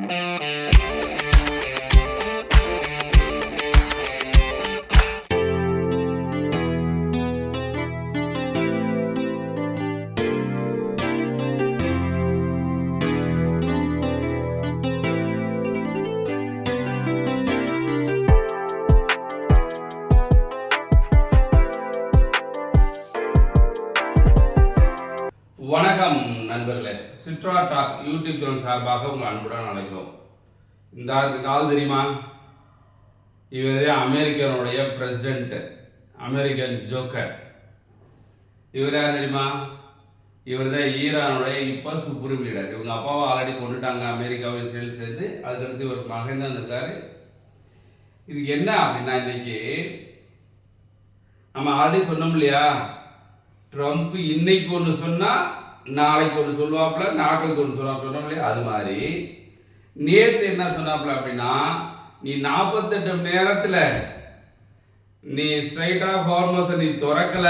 வணக்கம் நண்பர்களே, சிட்ரா talk YouTube channel சார்பாக உங்கள் அன்புடன் அழைக்கிறோம். இந்த ஆள் தெரியுமா? இவர் அமெரிக்கனுடைய பிரசிடென்ட், அமெரிக்கன் ஜோக்கர். இவர் யார் தெரியுமா? இவர் தான் ஈரானுடைய இப்போ சுப்ரீம் லீடர். இவங்க அப்பாவை ஆல்ரெடி கொண்டுட்டாங்க, அமெரிக்காவை இஸ்ரேல் சேர்ந்து. அதுக்கடுத்து ஒரு மகன் தான் இருக்காரு. இதுக்கு என்ன அப்படின்னா, இன்னைக்கு நம்ம ஆல்ரெடி சொன்னோம் இல்லையா, ட்ரம்ப் இன்னைக்கு ஒன்று சொன்னால் நாளைக்கு ஒன்று சொல்லுவாப்புல, நாட்களுக்கு ஒன்று சொன்னாப்புல இல்லையா? அது மாதிரி நேற்று என்ன சொன்னாப்புல அப்படின்னா, நீ 48 மணி நேரத்தில் நீ ஸ்ட்ரைட் ஆஃப் ஹார்மோஸை நீ திறக்கல,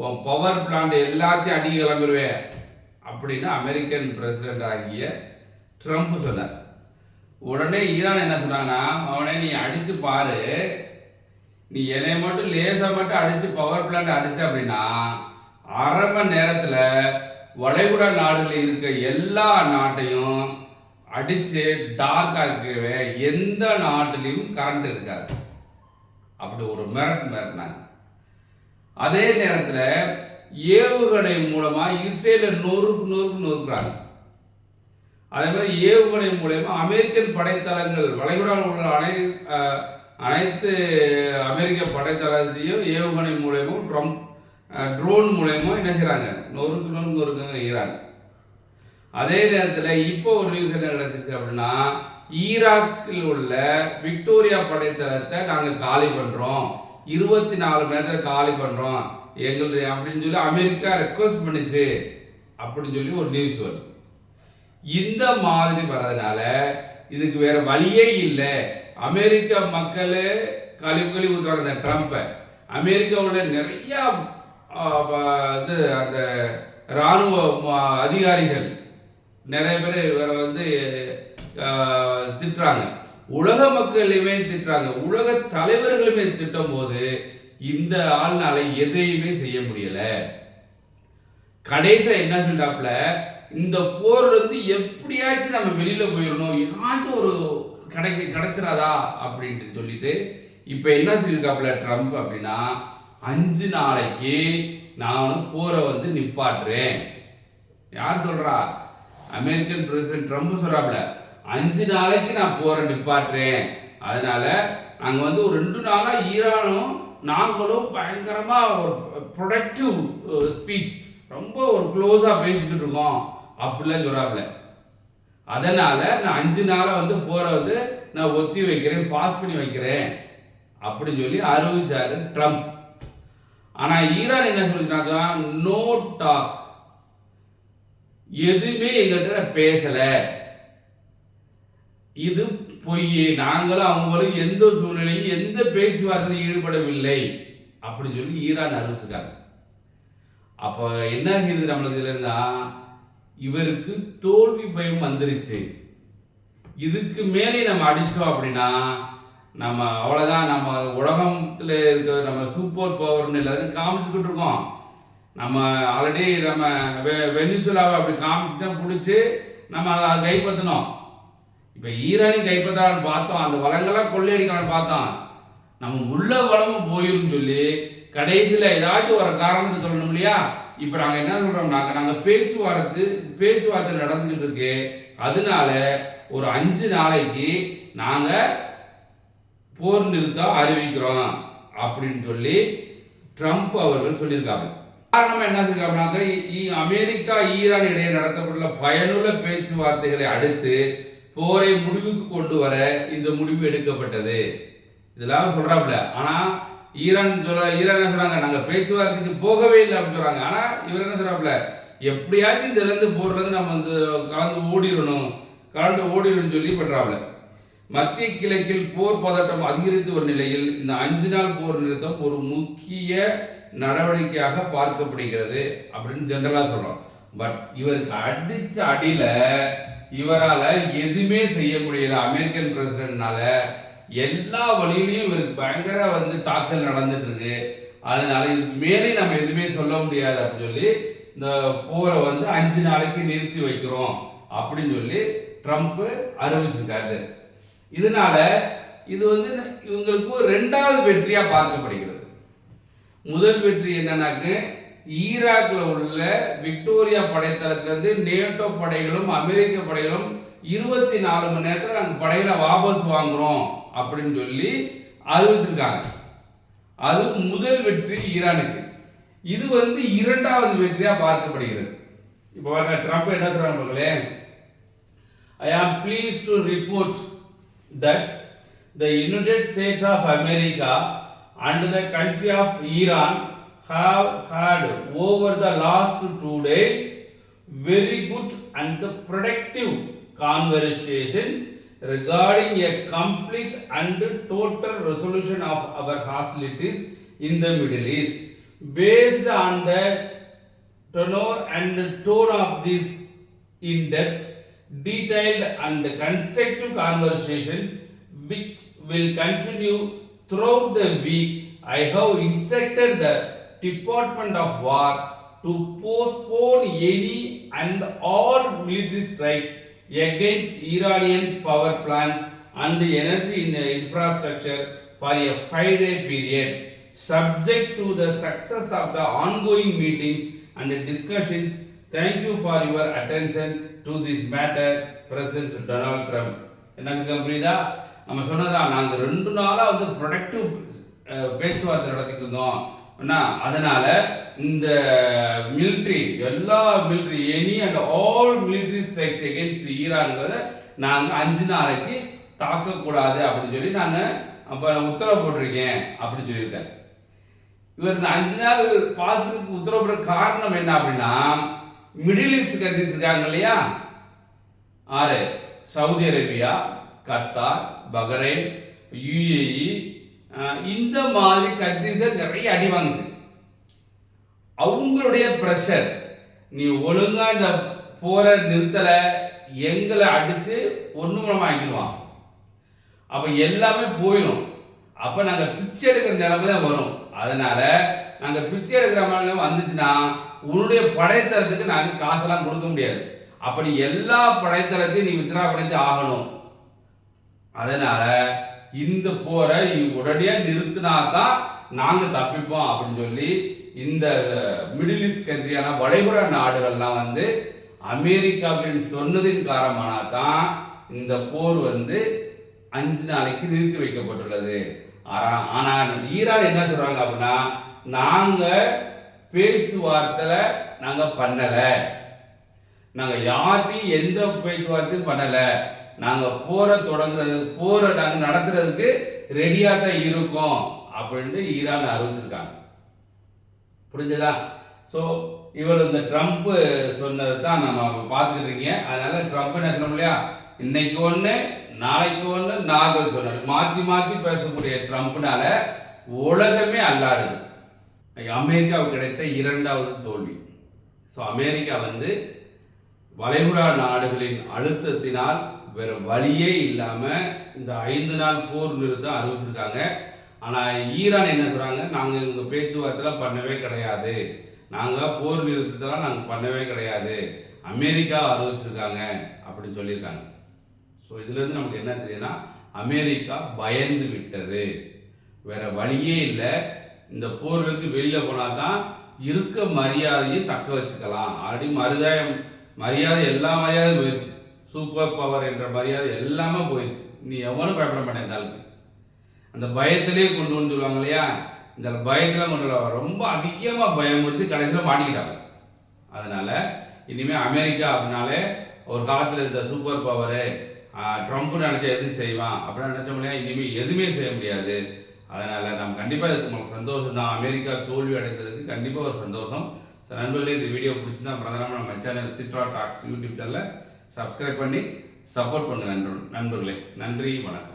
உன் பவர் பிளான்ட் எல்லாத்தையும் அடிக்க கிளம்பிடுவேன் அப்படின்னு அமெரிக்கன் பிரசிடென்ட் ஆகிய ட்ரம்ப் சொன்னார். உடனே ஈரான் என்ன சொன்னாங்கன்னா, அவனே நீ அடிச்சு பாரு, நீ என்னை மட்டும் லேசாக மட்டும் அடிச்சு பவர் பிளான்ட் அடிச்ச அப்படின்னா அரை மணி நேரத்தில் வளைகுடா நாடுகளில் இருக்க எல்லா நாட்டையும் அடிச்சு டார்க் ஆக்கவே, எந்த நாட்டிலையும் கரண்ட் இருக்காது. அப்படி ஒரு மிரட்டினாங்க. அதே நேரத்தில் ஏவுகணை மூலமா இஸ்ரேல நொறுக்குறாங்க. அதே மாதிரி ஏவுகணை மூலமா அமெரிக்கன் படைத்தளங்கள், வளைகுடா உள்ள அனைத்து அமெரிக்க படைத்தளத்தையும் ஏவுகணை மூலமும் ட்ரோன் மூலமும் என்ன செய்யறாங்க, நொறுக்குறாங்க ஈரான். அதே நேரத்தில் இப்போ ஒரு நியூஸ் என்ன கிடைச்சிருக்கு அப்படின்னா, ஈராக்கில் உள்ள விக்டோரியா படைத்தளத்தை நாங்கள் காலி பண்றோம், 24 மணி நேரத்தில் காலி பண்றோம் எங்களுக்கு அப்படின்னு சொல்லி அமெரிக்கா ரெக்வஸ்ட் பண்ணிச்சு அப்படின்னு சொல்லி ஒரு நியூஸ் வருது. இந்த மாதிரி வர்றதுனால இதுக்கு வேற வழியே இல்லை. அமெரிக்க மக்களே கழிவு ஊற்றுறாங்க இந்த ட்ரம்ப்பை. அமெரிக்காவோட நிறைய அந்த இராணுவ அதிகாரிகள் நிறைய பேர் இவரை திட்டுறாங்க. உலக மக்களையுமே திட்டுறாங்க, உலக தலைவர்களுமே திட்டும் போது இந்த ஆள்னால எதையுமே செய்ய முடியல. கடைசியா என்ன சொல்லிட்டாப்ல, இந்த போர்ல இருந்து எப்படியாச்சும் நம்ம வெளியில போயிடணும், ஏதாச்சும் ஒரு கிடைச்சிடாதா அப்படின்ட்டு சொல்லிட்டு இப்ப என்ன சொல்லியிருக்காப்புல ட்ரம்ப் அப்படின்னா, 5 நாளைக்கு நானும் போரை நிப்பாட்டுறேன். யார் சொல்றா? அமெரிக்கன் பிரசிடென்ட் ட்ரம்ப் சொல்றாப்புல, 5 நாளைக்கு நான் போரை நிப்பாட்டுறேன். அதனால நாங்க ஒரு 2 நாளா ஈரானும் நாங்களும் பயங்கரமா ஒரு ப்ரொடக்டிவ் ஸ்பீச், ரொம்ப ஒரு க்ளோஸா பேசிக்கிட்டு இருக்கோம் அப்படிலாம் சொல்றாப்புல. அதனால நான் 5 நாளா போரை நான் ஒத்தி வைக்கிறேன், பாஸ் பண்ணி வைக்கிறேன் அப்படின்னு சொல்லி அறிவிச்சாரு ட்ரம்ப். ஆனா ஈரான் என்ன சொல்லிட்டாங்க, நோ டாக், எதுவுமே எங்கிட்ட பேசல, இது பொய், நாங்களும் அவங்களும் எந்த சூழ்நிலையும் எந்த பேச்சுவார்த்தையும் ஈடுபடவில்லை அப்படின்னு சொல்லி ஈரான் அறிவிச்சுட்டாங்க. அப்ப என்ன ஆகிறது நம்மளுக்கு இல்லைன்னா, இவருக்கு தோல்வி பயம் வந்துருச்சு. இதுக்கு மேலே நம்ம அடிச்சோம் அப்படின்னா நம்ம அவ்வளவுதான், நம்ம உலகத்துல இருக்க நம்ம சூப்பர் பவர்னு எல்லாரும் காமிச்சுக்கிட்டு இருக்கோம். நம்ம ஆல்ரெடி நம்ம வெனிசுலாவை அப்படி காமிச்சு தான் பிடிச்சி நம்ம அதை கைப்பற்றணும். இப்ப ஈரானையும் கைப்பற்றான்னு பார்த்தோம், அந்த வளங்கள்லாம் கொள்ளையடிக்கலான்னு பார்த்தோம், நம்ம உள்ள வளமும் போயிரும் சொல்லி கடைசியில் ஏதாச்சும் ஒரு காரணத்தை சொல்லணும் இல்லையா? இப்ப நாங்க என்ன சொல்றோம், நாங்க பேச்சுவார்த்தை நடந்துகிட்டு இருக்கு. அதனால ஒரு 5 நாளைக்கு நாங்க போர் நிறுத்தம் அறிவிக்கிறோம் அப்படின்னு சொல்லி ட்ரம்ப் அவர்கள் சொல்லியிருக்காங்க. காரணம் என்ன சொல்லியிருக்காங்க, அமெரிக்கா ஈரான் இடையே நடத்தப்பட்டுள்ள பயனுள்ள பேச்சுவார்த்தைகளை அடுத்து போரை முடிவுக்கு கொண்டு வர இந்த முடிவு எடுக்கப்பட்டது. இதெல்லாம் சொல்றாப்புல. ஆனா ஈரான் என்ன சொல்றாங்க, நாங்க பேச்சுவார்த்தைக்கு போகவே இல்லை அப்படின்னு சொல்றாங்க. ஆனா இவர் என்ன சொல்றாப்புல, எப்படியாச்சும் இதுல இருந்து போர்ல இருந்து நம்ம கலந்து ஓடிடணும் சொல்லி பண்றாப்புல. மத்திய கிழக்கில் போர் பதட்டம் அதிகரித்து வரும் நிலையில் இந்த 5 நாள் போர் நிறுத்தம் ஒரு முக்கிய நடவடிக்கையாக பார்க்கப்படுகிறது அப்படின்னு ஜெனரலா சொல்றோம். பட் இவருக்கு அடிச்ச அடியில இவரால் எதுவுமே செய்ய முடியல. அமெரிக்கன் பிரசிடென்ட்னால எல்லா வழியிலையும் இவருக்கு பயங்கர தாக்கல் நடந்துட்டு இருக்கு. அதனால இதுக்கு மேலே நம்ம எதுவுமே சொல்ல முடியாது அப்படின்னு சொல்லி இந்த போரை 5 நாளைக்கு நிறுத்தி வைக்கிறோம் அப்படின்னு சொல்லி ட்ரம்ப் அறிவிச்சிருக்காரு. இதனால இது இவங்களுக்கு ரெண்டாவது வெற்றியா பார்க்கப்படுகிறது. முதல் வெற்றி என்னன்னாக்க ஈராக்ல உள்ள விக்டோரியா படைத்தளத்திலிருந்து நேட்டோ படைகளும் அமெரிக்க படைகளும் 24 மணி நேரத்தில் அந்த படைகளை வாபஸ் வாங்குறோம் அப்படின்னு சொல்லி அறிவிச்சிருக்காங்க. அது முதல் வெற்றி ஈரானுக்கு. இது இரண்டாவது வெற்றியா பார்க்கப்படுகிறது. இப்போ ட்ரம்ப் என்ன சொல்றாங்க மக்களே, I am pleased to report that the United States of America and the country of Iran have had over the last 2 days very good and productive conversations regarding a complete and total resolution of our hostilities in the Middle East. Based on the tenor and tone of this in-depth, detailed and constructive conversations which will continue throughout the week, I have instructed the Department of War to postpone any and all military strikes against Iranian power plants and energy infrastructure for a 5-day period, subject to the success of the ongoing meetings and discussions. Thank you for your attention to this matter, President Donald Trump. என்ன புரியுதா? நம்ம சொன்னதா நாங்கள் 2 நாளா productive பேச்சுவார்த்தை நடத்திட்டு இருந்தோம். அதனால இந்த மிலிட்ரி எல்லா military any and all military strikes against ஈரான்கிறத நாங்கள் 5 நாளைக்கு தாக்கக்கூடாது அப்படின்னு சொல்லி நாங்கள் அப்போ உத்தரவு போட்டிருக்கேன் அப்படின்னு சொல்லியிருக்காரு. இவர் இந்த 5 நாள் பாஸ்போர்ட்டுக்கு உத்தரவு போடுற காரணம் என்ன அப்படின்னா, மிடில் ஈஸ்ட் கண்ட்ரிஸ் இருக்காங்க இல்லையா, Saudi Arabia, Qatar, Bahrain, UAE, இந்த மாதிரி கண்ட்ரிஸை நிறைய அடி வாங்குச்சு. அவங்களுடைய பிரஷர், நீ ஒழுங்கா இந்த போரை நிறுத்தல, எங்களை அடிச்சு ஒண்ணுமலமா ஆக்கிடுவான், அப்ப எல்லாமே போயிடும், அப்ப நாங்க பிச்சை எடுக்கிற நிலைமை தான் வரும். அதனால நாங்க பிச்சை எடுக்கிற நிலைமை வந்துச்சுன்னா உன்னுடைய படைத்தளத்துக்கு நாங்க காசெல்லாம் கொடுக்க முடியாது. அப்படி எல்லா படைத்தளத்தையும் நீ வித்ரா பண்ணிட்டு ஆகணும். அதனால இந்த போரை உடனடியா நிறுத்தினா தான் நாங்க தப்பிப்போம் அப்படின்னு சொல்லி இந்த மிடில் ஈஸ்ட் கண்ட்ரியான வளைகுடா நாடுகள்லாம் அமெரிக்கா அப்படின்னு சொன்னதின் காரணமானா தான் இந்த போர் 5 நாளைக்கு நிறுத்தி வைக்கப்பட்டுள்ளது. ஆனால் ஈரான் என்ன சொல்றாங்க அப்படின்னா, நாங்க பேச்சுவார்த்தை நாங்க பண்ணல, நாங்க யார்ட்டையும் எந்த பேச்சுவார்த்தையும் பண்ணல, நாங்க போரை நாங்க நடத்துறதுக்கு ரெடியா தான் இருக்கோம் அப்படின்னு ஈரான் அறிவிச்சிருக்காங்க. புரிஞ்சதா? ஸோ இவர் இந்த ட்ரம்ப் சொன்னது தான் நம்ம பார்த்துக்கிட்டு இருக்கீங்க. அதனால ட்ரம்ப் என்ன சொன்னோம் இல்லையா, இன்னைக்கு ஒன்று நாளைக்கு ஒன்று நாங்கள் சொன்னார், மாற்றி மாற்றி பேசக்கூடிய ட்ரம்ப்னால உலகமே அல்லாடுது. அமெரிக்காவுக்கு கிடைத்த 2வது தோல்வி. ஸோ அமெரிக்கா வளைகுடா நாடுகளின் அழுத்தத்தினால் வேற வழியே இல்லாம இந்த 5 நாள் போர் நிறுத்தம் அறிவிச்சிருக்காங்க. ஆனா ஈரான் என்ன சொல்றாங்க, நாங்க இந்த பேச்சுவார்த்தைலாம் பண்ணவே கிடையாது, நாங்க போர் நிறுத்தத்தெல்லாம் நாங்க பண்ணவே கிடையாது, அமெரிக்கா அறிவிச்சிருக்காங்க அப்படின்னு சொல்லியிருக்காங்க. ஸோ இதுல இருந்து நமக்கு என்ன தெரியுதுன்னா, அமெரிக்கா பயந்து விட்டது, வேற வழியே இல்லை, இந்த போர்லேருந்து வெளியில போனா தான் இருக்க மரியாதையும் தக்க வச்சுக்கலாம். ஆல்ரெடி மரியாதை எல்லா மரியாதையும் போயிடுச்சு, சூப்பர் பவர் என்ற மரியாதை எல்லாமே போயிடுச்சு. நீ எவனும் பயப்பட மாட்டேன், இந்த ஆளுக்கு அந்த பயத்திலே கொண்டு வந்துடுவாங்க இல்லையா, இந்த பயத்தில் கொண்டு ரொம்ப அதிகமாக பயமுறுத்தி கடைசியில் மாட்டிக்கிட்டாங்க. அதனால இனிமேல் அமெரிக்கா அப்படின்னாலே ஒரு காலத்தில் இருந்த சூப்பர் பவரு, ட்ரம்ப் நினச்சா எது செய்வான் அப்படின்னு நினச்சோம் இல்லையா, இனிமேல் எதுவுமே செய்ய முடியாது. அதனால் நம்ம கண்டிப்பாக இதுக்கு நமக்கு சந்தோஷம் தான், அமெரிக்கா தோல்வி அடைந்ததுக்கு கண்டிப்பாக ஒரு சந்தோஷம். ஸோ நண்பர்களே, இந்த வீடியோ பிடிச்சிருந்தா பிரதமர் நம்ம சேனல் சிட்ரா டாக்ஸ் யூடியூப் சேனலில் சப்ஸ்கிரைப் பண்ணி சப்போர்ட் பண்ணுங்க நண்பர்களே. நன்றி, வணக்கம்.